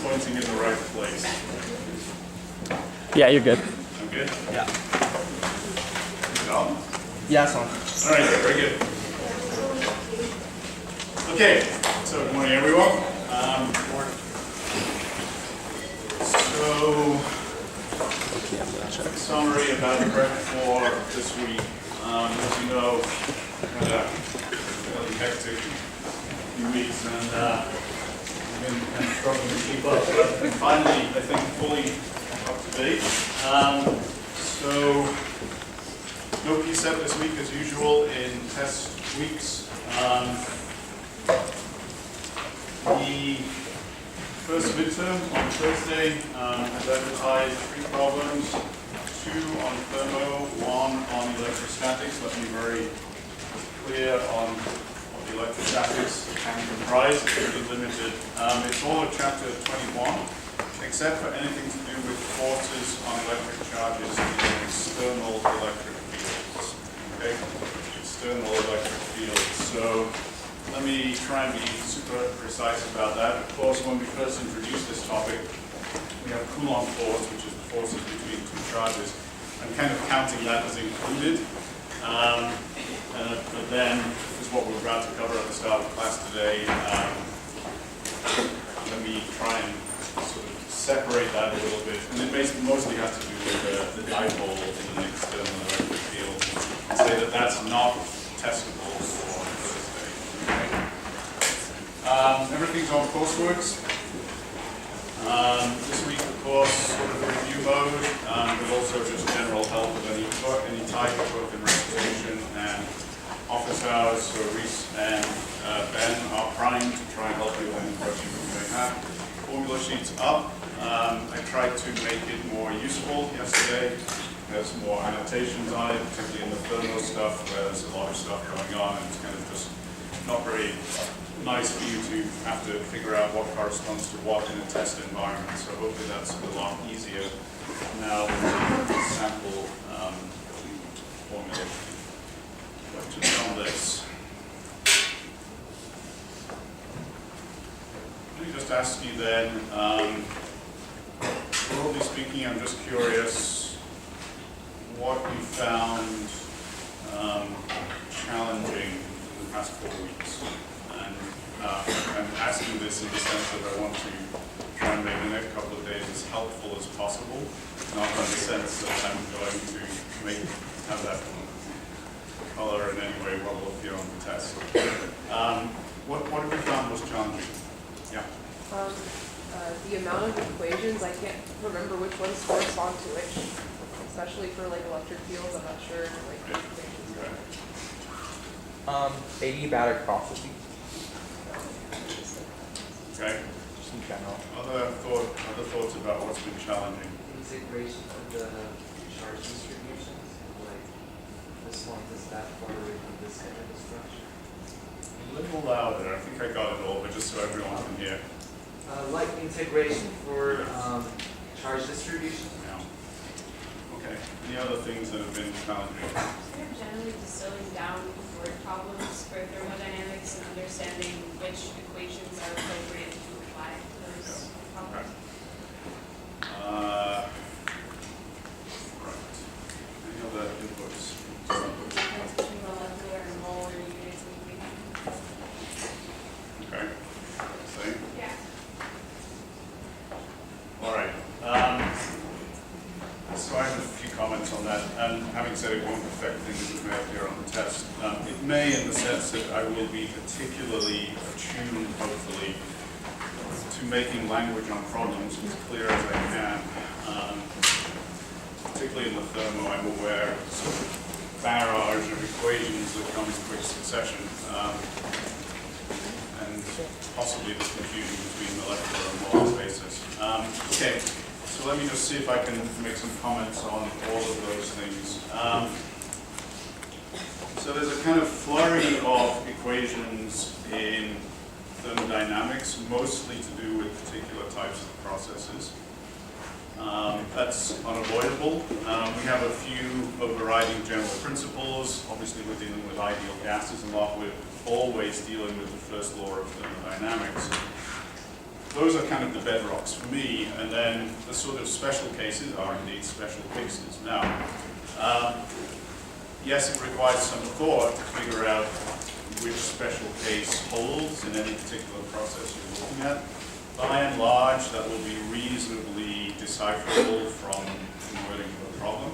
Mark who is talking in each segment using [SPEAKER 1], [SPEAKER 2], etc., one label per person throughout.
[SPEAKER 1] pointing in the right place?
[SPEAKER 2] Yeah, you're good.
[SPEAKER 1] I'm good?
[SPEAKER 3] Yeah.
[SPEAKER 1] Good on?
[SPEAKER 3] Yeah, son.
[SPEAKER 1] All right, very good. Okay, so good morning, everyone. So, summary about prep for this week. As you know, had a fairly hectic few weeks, and I've been kind of struggling to keep up, but finally, I think, fully up to date. So, no PSEP this week as usual in test weeks. The first midterm on Thursday has advertised 3 problems, 2 on thermo, 1 on electrostatics. Let me be very clear on what the electrostatics can comprise. It's really limited. It's all of chapter 21, except for anything to do with forces on electric charges in external electric fields. Okay? External electric fields. So let me try and be super precise about that. Of course, when we first introduced this topic, we have Coulomb force, which is the forces between 2 charges. I'm kind of counting that as included. But then, this is what we're about to cover at the start of class today. Let me try and sort of separate that a little bit. And it mostly has to do with the dipole in an external electric field. And say that that's not testable for Thursday. Okay. Everything's on Courseworks. This week, of course, sort of review mode, but also just general help of any type, both in reputation and office hours. So Reese and Ben are primed to try and help you with any questions you may have. Formula sheet's up. I tried to make it more useful yesterday. There's more annotations on it, particularly in the thermal stuff, where there's a lot of stuff going on, and it's kind of just not very nice for you to have to figure out what corresponds to what in a test environment. So hopefully that's a lot easier now with the sample formula. Questions on this? Let me just ask you then, broadly speaking, I'm just curious what you found challenging in the past 4 weeks. And I'm asking this in the sense that I want to try and make the next couple of days as helpful as possible, not in the sense that I'm going to have that color in any way while we'll appear on the test. What have you found most challenging? Yeah.
[SPEAKER 4] The amount of equations, I can't remember which ones correspond to which, especially for like electric fields. I'm not sure like which equations.
[SPEAKER 1] Okay.
[SPEAKER 3] Adiabatic processes.
[SPEAKER 1] Okay.
[SPEAKER 3] Just in general.
[SPEAKER 1] Other thoughts about what's been challenging?
[SPEAKER 5] Integration of the charge distributions, like this one is that far away from this kind of structure.
[SPEAKER 1] A little louder. I think I got it all, but just so everyone can hear.
[SPEAKER 5] Like integration for charge distribution.
[SPEAKER 1] Yeah. Okay. Any other things that have been challenging?
[SPEAKER 6] They're generally distilling down word problems for thermodynamics and understanding which equations are appropriate to apply to those problems.
[SPEAKER 1] Right. Any other inputs?
[SPEAKER 6] Difference between molecular and molar units and equations.
[SPEAKER 1] Okay. Same.
[SPEAKER 6] Yeah.
[SPEAKER 1] All right. So I have a few comments on that, and having said it won't affect things that may appear on the test. It may in the sense that I will be particularly attuned, hopefully, to making language on problems as clear as I can. Particularly in the thermo, I'm aware of sort of barrage of equations that come in quick succession, and possibly the confusion between molecular and molar basis. Okay. So let me just see if I can make some comments on all of those things. So there's a kind of flurry of equations in thermodynamics, mostly to do with particular types of processes. That's unavoidable. We have a few overriding general principles. Obviously, we're dealing with ideal gases a lot. We're always dealing with the first law of thermodynamics. those are kind of the bedrocks for me, and then the sort of special cases are indeed special cases. Now, yes, it requires some thought to figure out which special case holds in any particular process you're looking at. By and large, that will be reasonably decipherable from converting to a problem.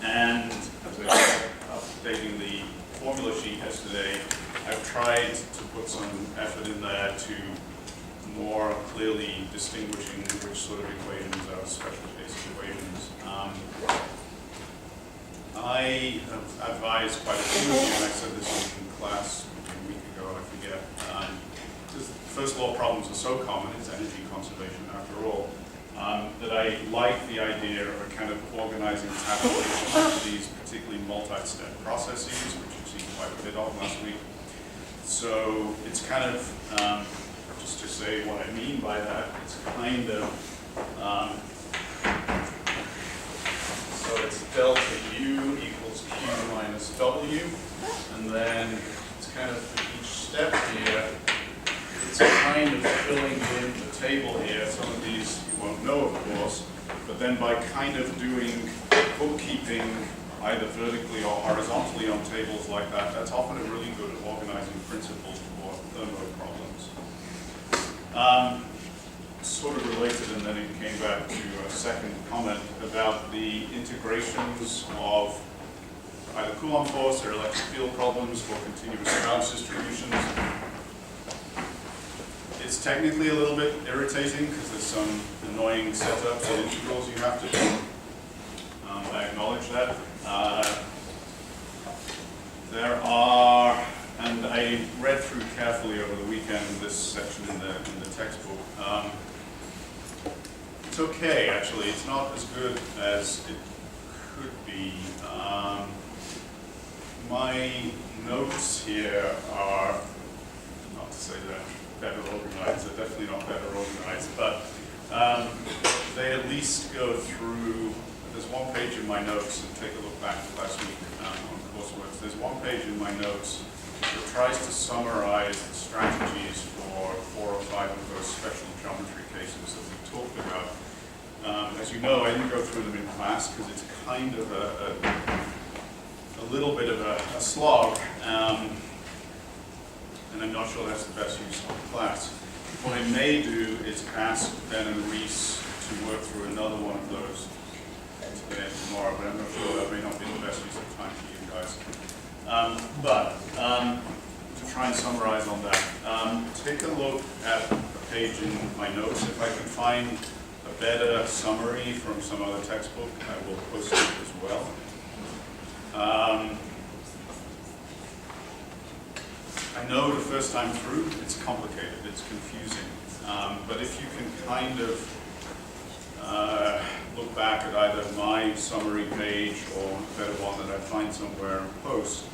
[SPEAKER 1] And as I said, updating the formula sheet yesterday, I've tried to put some effort in there to more clearly distinguishing which sort of equations are special case equations. I have advised quite a few of you, and I said this in class a week ago, I forget. First law problems are so common, it's energy conservation after all, that I like the idea of a kind of organizing tabulation of these particularly multi-step processes, which you've seen quite a bit of last week. So it's kind of, just to say what I mean by that, it's kind of, so it's delta U equals Q minus W, and then it's kind of for each step here, it's kind of filling in the table here. Some of these you won't know, of course, but then by kind of doing bookkeeping either vertically or horizontally on tables like that, that's often a really good organizing principle for thermo problems. Sort of related, and then it came back to a second comment about the integrations of either Coulomb force or electric field problems for continuous charge distributions. It's technically a little bit irritating because there's some annoying setups and integrals you have to do. I acknowledge that. There are, and I read through carefully over the weekend this section in the textbook. It's okay, actually. It's not as good as it could be. My notes here are, not to say they're better organized, they're definitely not better organized, but they at least go through, there's one page in my notes, and take a look back to last week on coursework. There's one page in my notes that tries to summarize the strategies for 4 or 5 of those special geometry cases that we talked about. As you know, I didn't go through them in class because it's kind of a little bit of a slog, and I'm not sure that's the best use of the class. What I may do is ask Ben and Reese to work through another one of those today and tomorrow, but I'm not sure that may not be the best use of time for you guys. To try and summarize on that, take a look at a page in my notes. If I can find a better summary from some other textbook, I will post it as well. I know the first time through it's complicated, it's confusing, but if you can kind of look back at either my summary page or a better one that I find somewhere and post,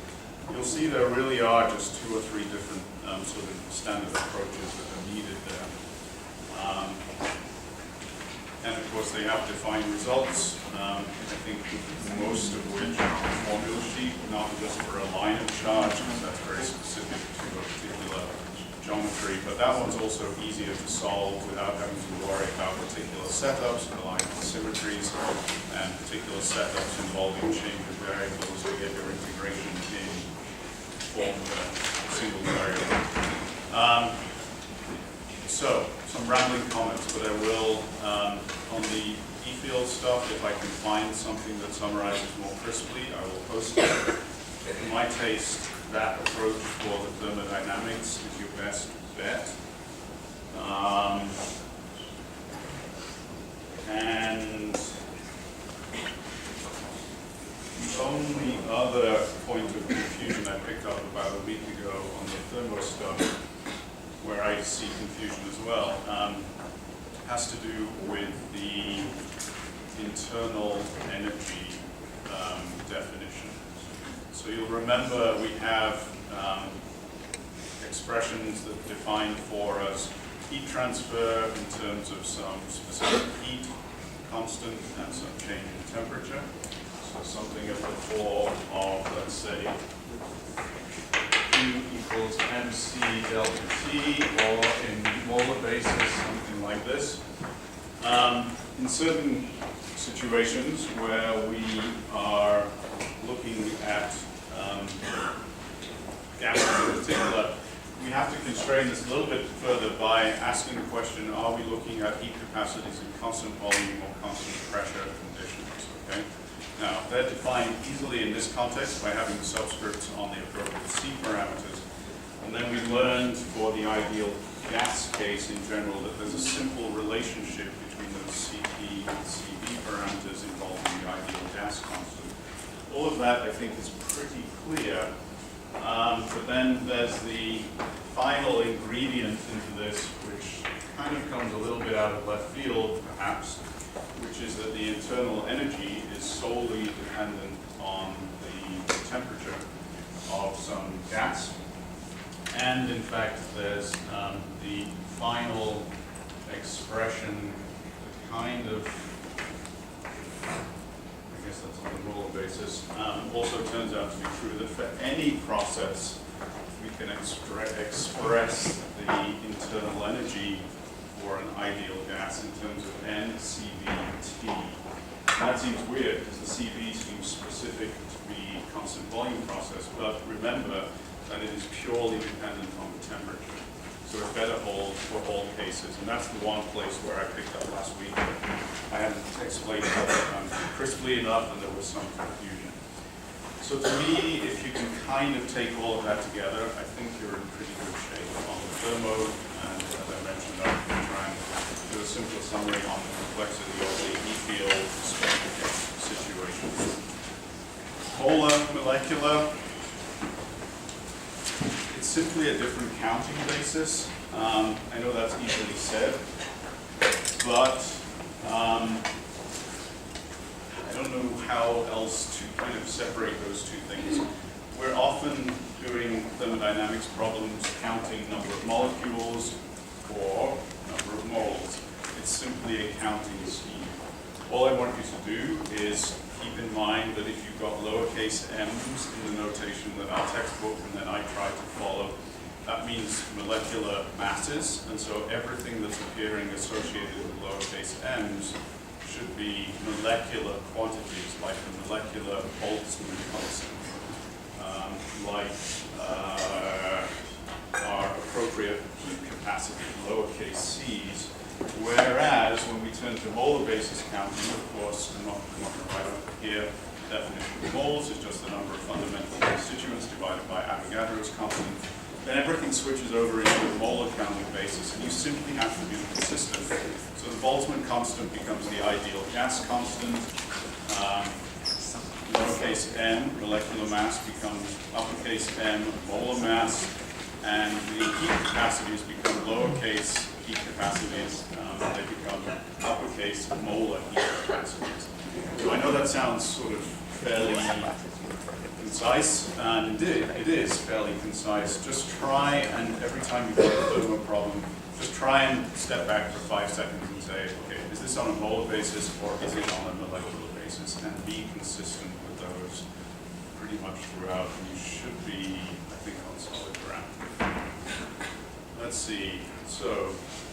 [SPEAKER 1] you'll see there really are just 2 or 3 different sort of standard approaches that are needed there. And of course they have defined results, I think most of which are on the formula sheet, not just for a line of charge, because that's very specific to a particular geometry, but that one's also easier to solve without having to worry about particular setups, relying on symmetries, and particular setups involving change of variables to get your integration in form of a single variable. So, some rambling comments, but I will, on the E-field stuff, if I can find something that summarizes more crisply, I will post it. In my taste, that approach for the thermodynamics is your best bet. And the only other point of confusion I picked up about a week ago on the thermo stuff, where I see confusion as well, has to do with the internal energy definition. So you'll remember we have expressions that define for us heat transfer in terms of some specific heat constant and some change in temperature. So something of the form of, let's say, Q equals MC delta T, or in molar basis, something like this. In certain situations where we are looking at gases in particular, we have to constrain this a little bit further by asking the question, are we looking at heat capacities in constant volume or constant pressure conditions, okay? Now, they're defined easily in this context by having the subscripts on the appropriate C parameters. And then we learned for the ideal gas case in general that there's a simple relationship between those Cp and Cv parameters involved in the ideal gas constant. All of that, I think, is pretty clear. But then there's the final ingredient into this, which kind of comes a little bit out of left field, perhaps, which is that the internal energy is solely dependent on the temperature of some gas. And in fact, there's the final expression, the kind of, I guess that's on the molar basis, also turns out to be true that for any process, we can express the internal energy for an ideal gas in terms of NCV-T. And that seems weird because the CV seems specific to the constant volume process, but remember that it is purely dependent on the temperature. So it better hold for all cases. And that's the one place where I picked up last week. I hadn't explained it crisply enough and there was some confusion. So to me, if you can kind of take all of that together, I think you're in pretty good shape on the thermo. And as I mentioned, I'm going to try and do a simple summary on the complexity of the E-field specific situation. Molar, molecular. It's simply a different counting basis. I know that's easily said, but I don't know how else to kind of separate those two things. We're often doing thermodynamics problems counting number of molecules or number of moles. It's simply a counting scheme. All I want you to do is keep in mind that if you've got lowercase m's in the notation that our textbook and then I try to follow, that means molecular masses, and so everything that's appearing associated with lowercase m's should be molecular quantities, like the molecular Boltzmann constant, like our appropriate heat capacity, lowercase c's. Whereas when we turn to molar basis counting, of course, I'm not going to write over here, the definition of moles is just the number of fundamental constituents divided by Avogadro's constant. Then everything switches over into a molar counting basis, and you simply have to be consistent. So the Boltzmann constant becomes the ideal gas constant. Lowercase m, molecular mass, becomes uppercase M, molar mass, and the heat capacities become lowercase heat capacities. They become uppercase molar heat capacities. So I know that sounds sort of fairly concise, and it is fairly concise. Just try, and every time you get a thermo problem, just try and step back for 5 seconds and say, okay, is this on a molar basis or is it on a molecular basis? And be consistent with those pretty much throughout. And you should be, I think, on solid ground. Let's see. So,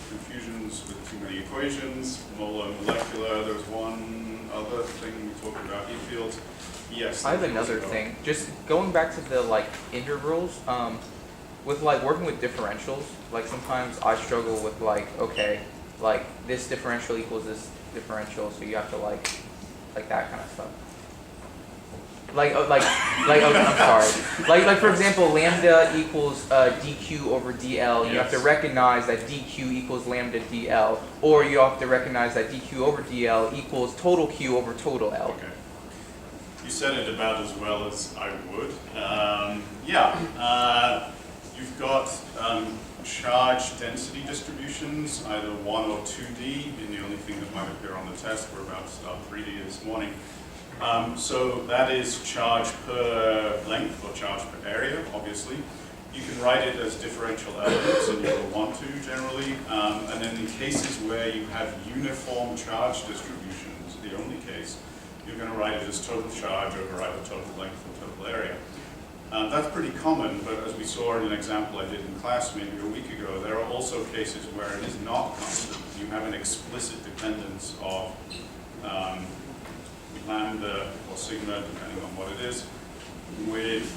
[SPEAKER 1] confusions with too many equations, molar, molecular. There's one other thing we talked about, E-fields. Yes.
[SPEAKER 3] I have another thing. Just going back to the like integrals, with like working with differentials, like sometimes I struggle with like, okay, like this differential equals this differential, so you have to like that kind of stuff. I'm sorry. Like for example, lambda equals dq over dl. You have to recognize that dq equals lambda dl, or you have to recognize that dq over dl equals total q over total l.
[SPEAKER 1] Okay. You said it about as well as I would. You've got charge density distributions, either 1 or 2D, and the only thing that might appear on the test, we're about to start 3D this morning. So that is charge per length or charge per area, obviously. You can write it as differential elements, and you will want to generally. And then in cases where you have uniform charge distributions, the only case, you're going to write it as total charge over either total length or total area. That's pretty common, but as we saw in an example I did in class maybe a week ago, there are also cases where it is not constant. You have an explicit dependence of lambda or sigma, depending on what it is, with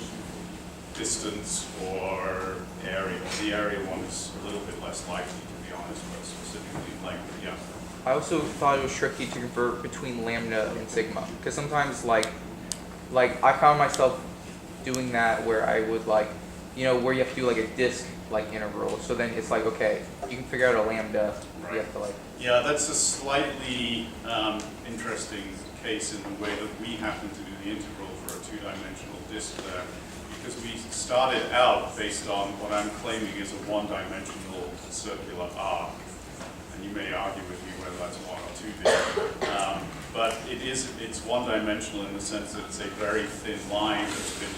[SPEAKER 1] distance or area. The area one is a little bit less likely, to be honest, but specifically length, yeah.
[SPEAKER 3] I also thought it was tricky to convert between lambda and sigma, because sometimes like I found myself doing that where I would like, you know, where you have to do like a disk like integral. So then it's like, okay, you can figure out a lambda.
[SPEAKER 1] Right.
[SPEAKER 3] You have to like.
[SPEAKER 1] Yeah, that's a slightly interesting case in the way that we happen to do the integral for a two-dimensional disk there, because we started out based on what I'm claiming is a one-dimensional circular arc. And you may argue with me whether that's 1 or 2D. But it's one-dimensional in the sense that it's a very thin line that's been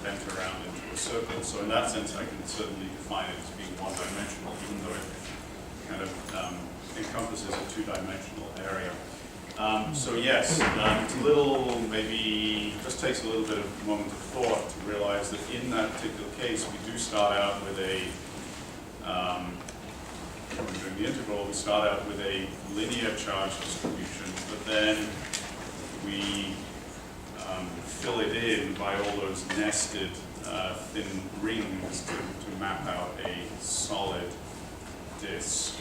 [SPEAKER 1] bent around into a circle. So in that sense, I can certainly define it as being one-dimensional, even though it kind of encompasses a two-dimensional area. So yes, it's a little, maybe, just takes a little bit of a moment of thought to realize that in that particular case, we do start out with a, when we're doing the integral, we start out with a linear charge distribution, but then we fill it in by all those nested thin rings to map out a solid disk.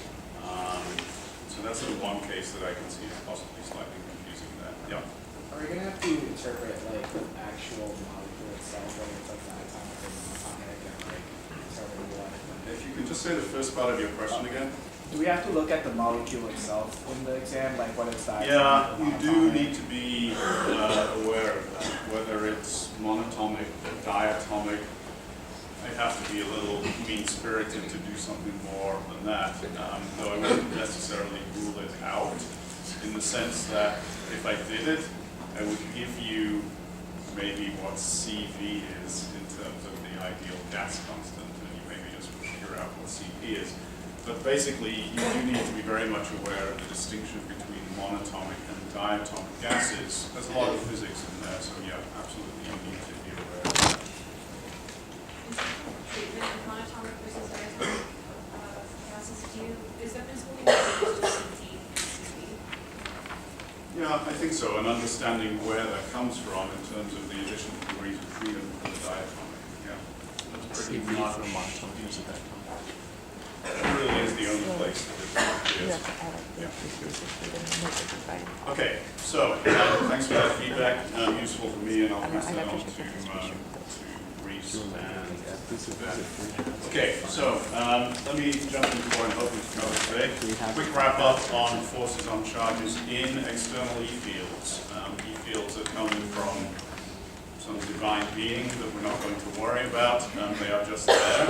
[SPEAKER 1] So that's the one case that I can see as possibly slightly confusing that. Yeah.
[SPEAKER 7] Are we gonna have to interpret like the actual molecule itself, whether it's like diatomic or monatomic, and like determine what?
[SPEAKER 1] If you can just say the first part of your question again.
[SPEAKER 7] Do we have to look at the molecule itself in the exam, like what it's diatomic?
[SPEAKER 1] Yeah,
[SPEAKER 7] or
[SPEAKER 1] you do
[SPEAKER 7] monatomic?
[SPEAKER 1] need to be aware of that, whether it's monatomic or diatomic. I have to be a little mean-spirited to do something more than that, though I wouldn't necessarily rule it out, in the sense that if I did it, I would give you maybe what CV is in terms of the ideal gas constant, and you maybe just figure out what CP is. But basically, you do need to be very much aware of the distinction between monatomic and diatomic gases. There's a lot of physics in there, so yeah, absolutely you need to be aware of that.
[SPEAKER 6] Treatment of monatomic versus diatomic gases, is that principle being used to CT and CP?
[SPEAKER 1] Yeah, I think so, and understanding where that comes from in terms of the additional degrees of freedom for the diatomic. Yeah, that's pretty much. That really is the only place that it is. Yeah. Okay, so thanks for that feedback. Useful for me, and I'll pass that on to Reese and Beth. Okay, so let me jump into what I'm hoping to cover today. Quick wrap up on forces on charges in external E-fields. E-fields that come from some divine being that we're not going to worry about. They are just there.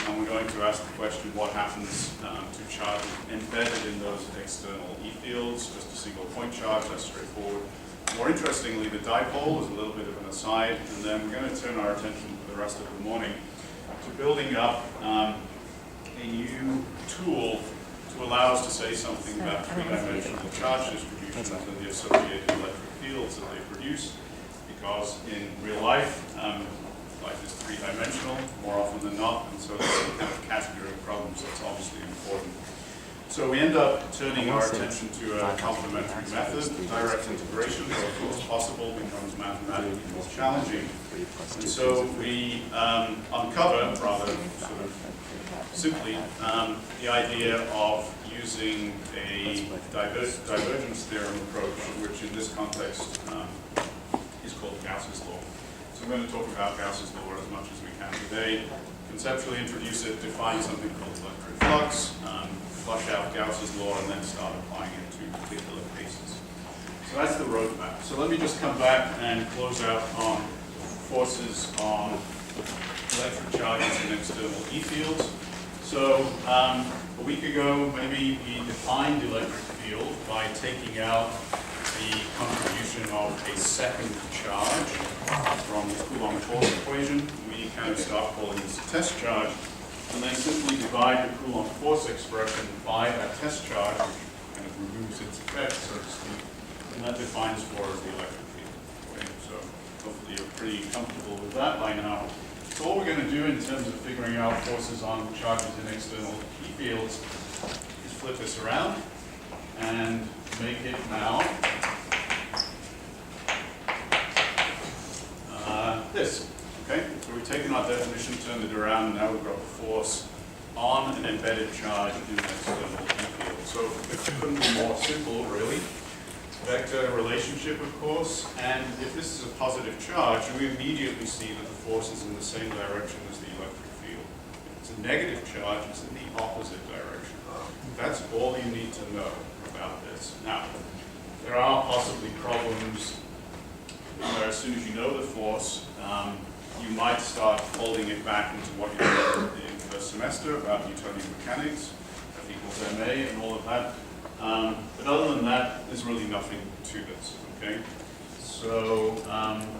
[SPEAKER 1] And we're going to ask the question, what happens to charges embedded in those external E-fields? Just a single point charge, that's straightforward. More interestingly, the dipole is a little bit of an aside, and then we're going to turn our attention for the rest of the morning to building up a new tool to allow us to say something about three-dimensional charge distributions and the associated electric fields that they produce. Because in real life, life is three-dimensional more often than not, and so there's a kind of category of problems that's obviously important. So we end up turning our attention to a complementary method. Direct integration, though of course possible, becomes mathematically more challenging. And so we uncover, rather sort of simply, the idea of using a divergence theorem approach, which in this context is called Gauss's law. So I'm going to talk about Gauss's law as much as we can today. Conceptually introduce it, define something called electric flux, flush out Gauss's law, and then start applying it to particular cases. So that's the roadmap. So let me just come back and close out on forces on electric charges in external E-fields. So a week ago, maybe we defined the electric field by taking out the contribution of a second charge from the Coulomb-Force equation. We kind of start calling this a test charge, and then simply divide the Coulomb-Force expression by that test charge, which kind of removes its effect, so to speak, and that defines for us the electric field. Okay? So Hopefully you're pretty comfortable with that by now. So what we're going to do in terms of figuring out forces on charges in external E fields is flip this around and make it now this. Okay, so we've taken our definition, turned it around, and now we've got force on an embedded charge in an external E field. So it couldn't be more simple, really. Vector relationship, of course, and if this is a positive charge, we immediately see that the force is in the same direction as the electric field. If it's a negative charge, it's in the opposite direction. That's all you need to know about this. Now, there are possibly problems where as soon as you know the force, you might start folding it back into what you learned in the first semester about Newtonian mechanics, F equals ma, and all of that. But other than that, there's really nothing to this, okay? So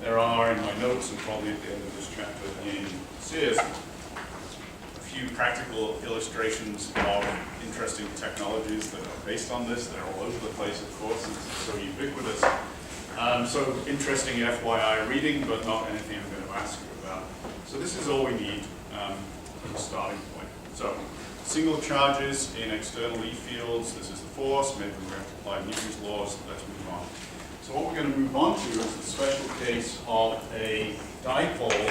[SPEAKER 1] there are, in my notes, and probably at the end of this chapter in Sears, a few practical illustrations of interesting technologies that are based on this. They're all over the place, of course, it's so ubiquitous. So interesting FYI reading, but not anything I'm going to ask you about. So this is all we need as a starting point. So single charges in external E fields, this is the force, maybe we're going to apply Newton's laws, let's move on. So what we're going to move on to is the special case of a dipole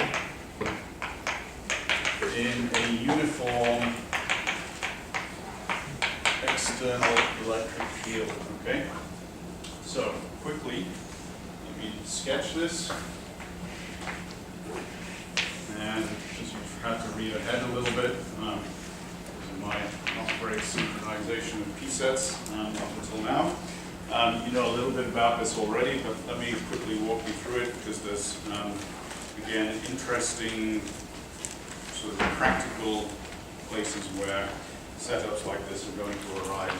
[SPEAKER 1] in a uniform external electric field, okay? So quickly, let me sketch this. And since you've had to read ahead a little bit, my not great synchronization of P-sets up until now. You know a little bit about this already, but let me quickly walk you through it because there's, again, interesting sort of practical places where setups like this are going to arise.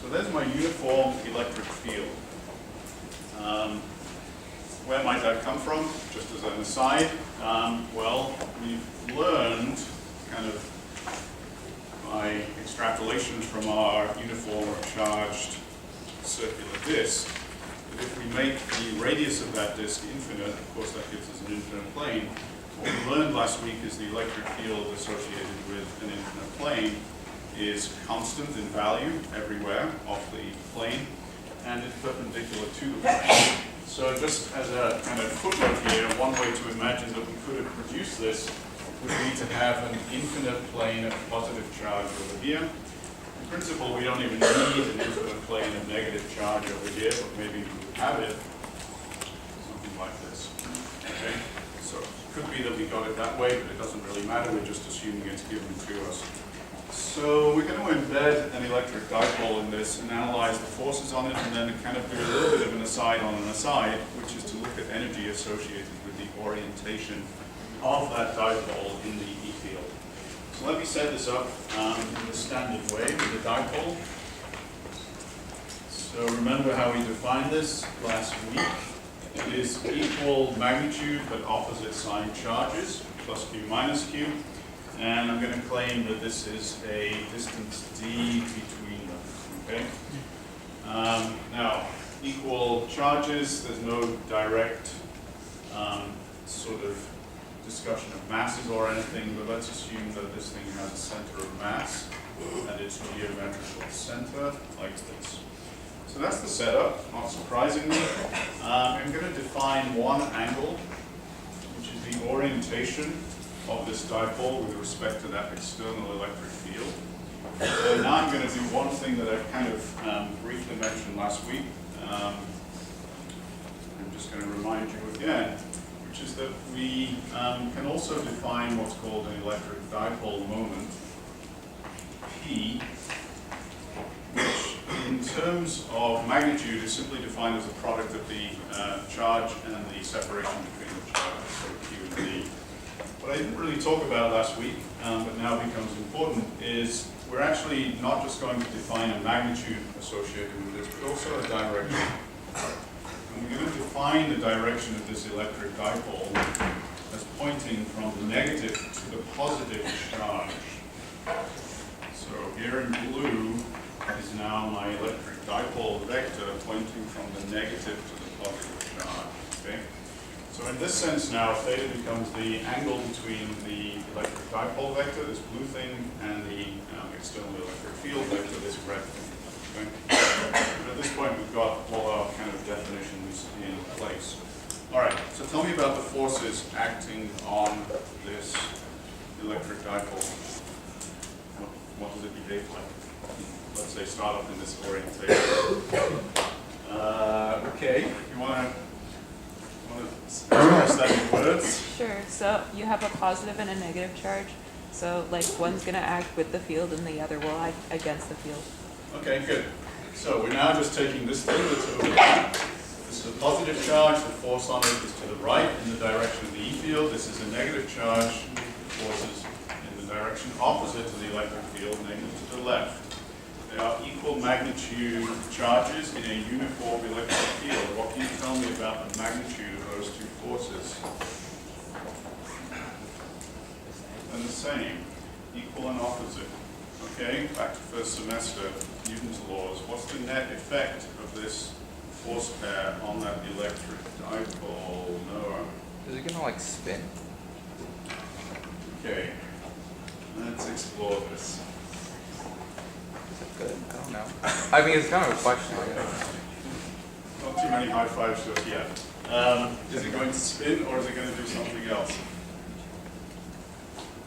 [SPEAKER 1] So there's my uniform electric field. Where might that come from? Just as an aside, well, we've learned kind of by extrapolations from our uniform charged circular disk, that if we make the radius of that disk infinite, of course that gives us an infinite plane. What we learned last week is the electric field associated with an infinite plane is constant in value everywhere off the plane, and it's perpendicular to the plane. So just as a kind of footnote here, one way to imagine that we could have produced this would be to have an infinite plane of positive charge over here. In principle, we don't even need an infinite plane of negative charge over here, but maybe we would have it something like this. Okay? So it could be that we got it that way, but it doesn't really matter. We're just assuming it's given to us. So we're going to embed an electric dipole in this and analyze the forces on it, and then kind of do a little bit of an aside on an aside, which is to look at energy associated with the orientation of that dipole in the E field. So let me set this up in the standard way with the dipole. So remember how we defined this last week. It is equal magnitude but opposite sign charges, plus Q minus Q. And I'm going to claim that this is a distance d between them, okay? Now, equal charges, there's no direct sort of discussion of masses or anything, but let's assume that this thing has a center of mass and its geometrical center, like this. So that's the setup, not surprisingly. I'm going to define one angle, which is the orientation of this dipole with respect to that external electric field. So now I'm going to do one thing that I kind of briefly mentioned last week. I'm just going to remind you again, which is that we can also define what's called an electric dipole moment, P, which in terms of magnitude is simply defined as a product of the charge and the separation between the charges, so Q and D. What I didn't really talk about last week, but now becomes important, is we're actually not just going to define a magnitude associated with this, but also a direction. And we're going to define the direction of this electric dipole as pointing from the negative to the positive charge. So here in blue is now my electric dipole vector pointing from the negative to the positive charge. Okay? So in this sense now, theta becomes the angle between the electric dipole vector, this blue thing, and the external electric field vector, this red thing. Okay? And at this point, we've got all our kind of definitions in place. All right, so tell me about the forces acting on this electric dipole. What does it behave like? Let's say start off in this orientation. Okay, you want to express that in words?
[SPEAKER 8] Sure. So you have a positive and a negative charge. So like one's going to act with the field and the other will act against the field.
[SPEAKER 1] Okay, good. So we're now just taking this thing that's over here. This is a positive charge. The force on it is to the right in the direction of the E field. This is a negative charge. The force is in the direction opposite to the electric field, namely to the left. They are equal magnitude charges in a uniform electric field. What can you tell me about the magnitude of those two forces? And the same, equal and opposite. Okay, back to first semester, Newton's laws. What's the net effect of this force pair on that electric dipole? Noah?
[SPEAKER 3] Is it gonna like spin?
[SPEAKER 1] Okay, let's explore this.
[SPEAKER 3] Is it good? I don't know. I mean, it's kind of a question.
[SPEAKER 1] Not too many high fives just yet. Is it going to spin or is it going to do something else?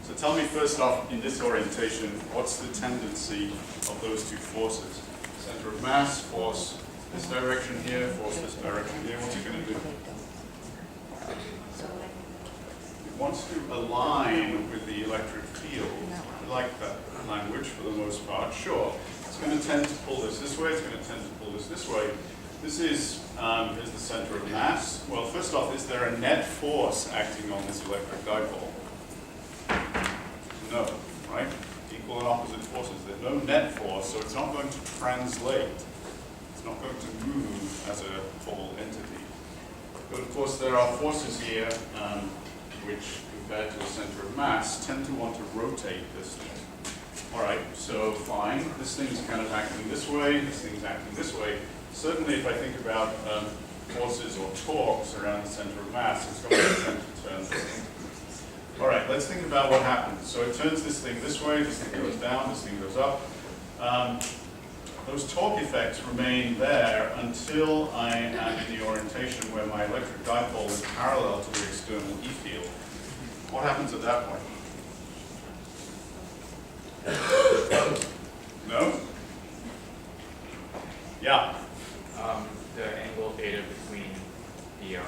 [SPEAKER 1] So tell me first off, in this orientation, what's the tendency of those two forces? Center of mass, force this direction here, force this direction here. What's it going to do? It wants to align with the electric field. I like that language for the most part. Sure, it's going to tend to pull this way. It's going to tend to pull this way. This is the center of mass. Well, first off, is there a net force acting on this electric dipole? No, right? Equal and opposite forces. There's no net force, so it's not going to translate. It's not going to move as a whole entity. But of course, there are forces here which, compared to the center of mass, tend to want to rotate this thing. All right, so fine. This thing's kind of acting this way. This thing's acting this way. Certainly, if I think about forces or torques around the center of mass, it's going to tend to turn this thing. All right, let's think about what happens. So it turns this thing this way, this thing goes down, this thing goes up. Those torque effects remain there until I am in the orientation where my electric dipole is parallel to the external E field. What happens at that point? No? Yeah.
[SPEAKER 9] The angle theta between the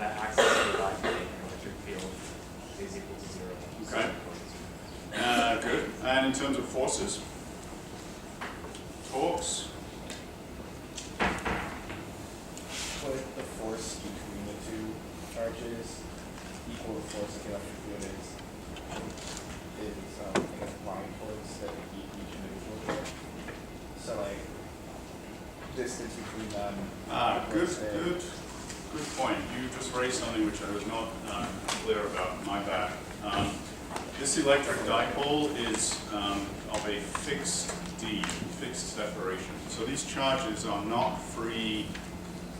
[SPEAKER 9] axis of the dipole and electric field is equal to 0.
[SPEAKER 1] Okay. Good. And in terms of forces? Torques?
[SPEAKER 7] Put the force between the two charges equal the force of the electric field is I guess applying towards each individual pair. So like distance between them. Good point. You just raised something which I was not clear about. My bad. This electric dipole is of a fixed D, fixed separation. So these charges are not free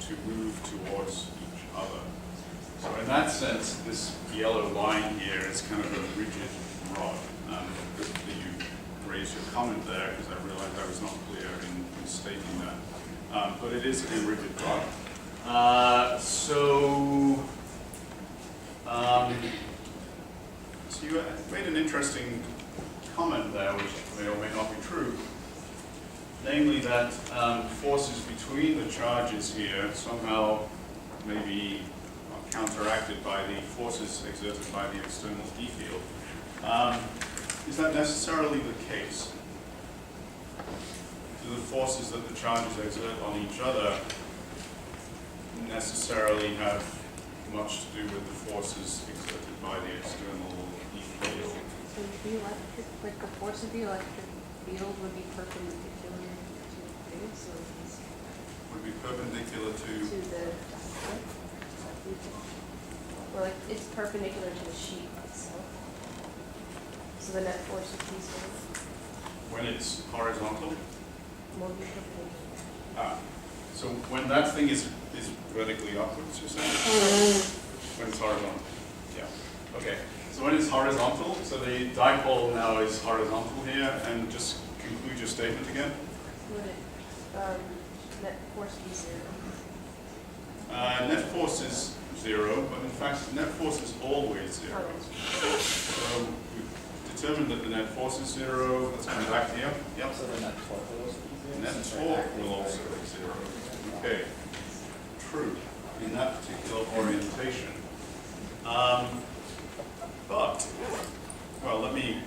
[SPEAKER 7] to move towards each other. So in that sense, this yellow line here is kind of a rigid rod. Good that you raised your comment there, because I realized I was not clear in stating that. But it is a rigid rod. So you made an interesting comment there, which may or may not be true. Namely that forces between the charges here somehow may be counteracted by the forces exerted by the external E field. Is that necessarily the case? Do the forces that the charges exert on each other necessarily have much to do with the forces exerted by the external E field?
[SPEAKER 8] So the electric, like the force of the electric field would be perpendicular to the base, so it's
[SPEAKER 1] Would be perpendicular to
[SPEAKER 8] the
[SPEAKER 4] Or like it's perpendicular to the sheet itself. So the net force would be sort of
[SPEAKER 1] when it's horizontal?
[SPEAKER 4] more perpendicular.
[SPEAKER 7] So when that thing is vertically upwards, you're saying? When it's horizontal? Yeah, okay. So when it's horizontal, so the dipole now is horizontal here, and just conclude your statement again.
[SPEAKER 4] Would it, net force be zero?
[SPEAKER 7] Net force is 0, but in fact, net force is always 0.
[SPEAKER 4] Okay.
[SPEAKER 7] So we've determined that the net force is 0. Let's come back here. Yep.
[SPEAKER 5] So the net torque will also be zero?
[SPEAKER 7] Net torque will also be 0. Okay. True in that particular orientation. But, well, let me